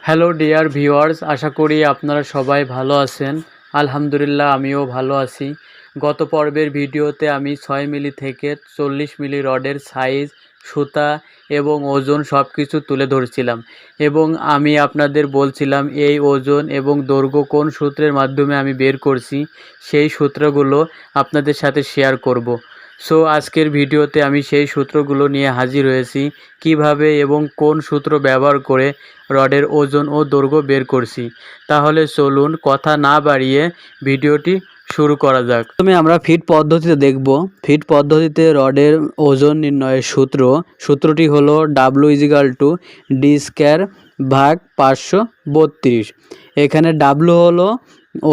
Hello dear viewers, আশা করি আপনারা সবাই ভালো আছেন। আলহামদুলিল্লাহ আমিও ভালো আছি। গত পর্বের ভিডিওতে আমি 6 মিলি থেকে 40 মিলি রডের সাইজ, সুতা এবং ওজন সব কিছু তুলে ধরছিলাম এবং আমি আপনাদের বলছিলাম এই ওজন এবং দৈর্ঘ্য কোন সূত্রের মাধ্যমে আমি বের করছি, সেই সূত্রগুলো আপনাদের সাথে শেয়ার করব। সো আজকের ভিডিওতে আমি সেই সূত্রগুলো নিয়ে হাজির হয়েছি, কিভাবে এবং কোন সূত্র ব্যবহার করে রডের ওজন ও দৈর্ঘ্য বের করছি। তাহলে চলুন কথা না বাড়িয়ে ভিডিওটি শুরু করা যাক। প্রথমে আমরা ফিট পদ্ধতিতে দেখব। ফিট পদ্ধতিতে রডের ওজন নির্ণয়ের সূত্রটি হলো W = D²/532। এখানে W হলো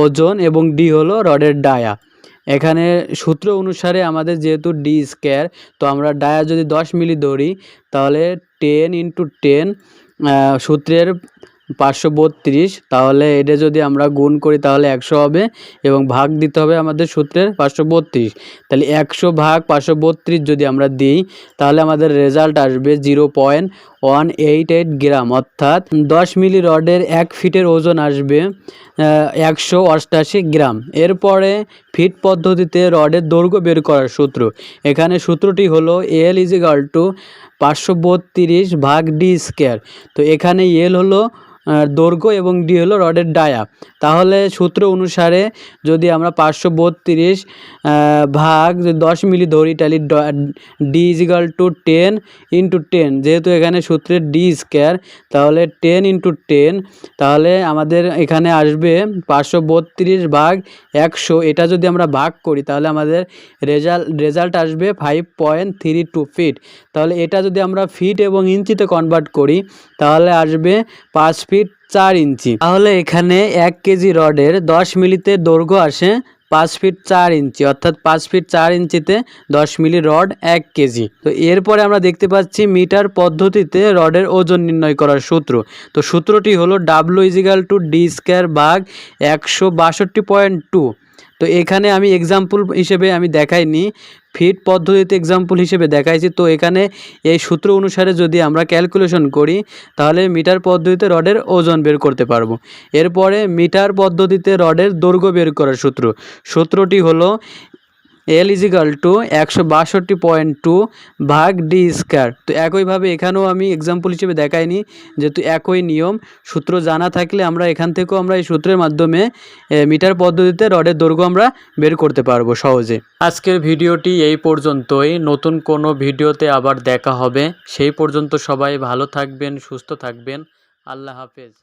ওজন এবং D হলো রডের ডায়া। এখানে সূত্র অনুসারে আমাদের যেহেতু D², তো আমরা ডায়া যদি 10 মিলি ধরি তাহলে 10 × 10 সূত্রের 532, তাহলে এটা যদি আমরা গুণ করি তাহলে 100 হবে এবং ভাগ দিতে হবে আমাদের সূত্রের 532। তাহলে 100/532 যদি আমরা দিই তাহলে আমাদের রেজাল্ট আসবে 0.188 গ্রাম, অর্থাৎ 10 মিলি রডের 1 ফিটের ওজন আসবে 188 গ্রাম। এরপরে ফিট পদ্ধতিতে রডের দৈর্ঘ্য বের করার সূত্র। এখানে সূত্রটি হলো L = 532/D²। তো এখানে L হলো দৈর্ঘ্য এবং D হলো রডের ডায়া। তাহলে সূত্র অনুসারে যদি আমরা 532 ভাগ 10 মিলি ধরি তাহলে D = 10 × 10, যেহেতু এখানে সূত্রের D², তাহলে 10 × 10, তাহলে আমাদের এখানে আসবে 532/100। এটা যদি আমরা ভাগ করি তাহলে আমাদের রেজাল্ট আসবে 5.32 ফিট। তাহলে এটা যদি আমরা ফিট এবং ইঞ্চিতে কনভার্ট করি তাহলে আসবে 5 ফিট 4 ইঞ্চি। তাহলে এখানে 1 কেজি রডের 10 মিলিতে দৈর্ঘ্য আসে 5 ফিট 4 ইঞ্চি, অর্থাৎ 5 ফিট 4 ইঞ্চিতে 10 মিলি রড 1 কেজি। তো এরপরে আমরা দেখতে পাচ্ছি মিটার পদ্ধতিতে রডের ওজন নির্ণয় করার সূত্র। তো সূত্রটি হলো W = D²/162.2। তো এখানে আমি এক্সাম্পল হিসেবে আমি দেখাইনি, ফিট পদ্ধতিতে এক্সাম্পল হিসেবে দেখাইছি। তো এখানে এই সূত্র অনুসারে যদি আমরা ক্যালকুলেশন করি তাহলে মিটার পদ্ধতিতে রডের ওজন বের করতে পারবো। এরপরে মিটার পদ্ধতিতে রডের দৈর্ঘ্য বের করার সূত্রটি হলো L = 162.2/D²। তো একইভাবে এখানেও আমি এক্সাম্পল হিসেবে দেখাইনি, যেহেতু একই নিয়ম। সূত্র জানা থাকলে আমরা এখান থেকেও আমরা এই সূত্রের মাধ্যমে মিটার পদ্ধতিতে রডের দৈর্ঘ্য আমরা বের করতে পারবো সহজে। আজকের ভিডিওটি এই পর্যন্তই। নতুন কোনো ভিডিওতে আবার দেখা হবে। সেই পর্যন্ত সবাই ভালো থাকবেন, সুস্থ থাকবেন। আল্লাহ হাফেজ।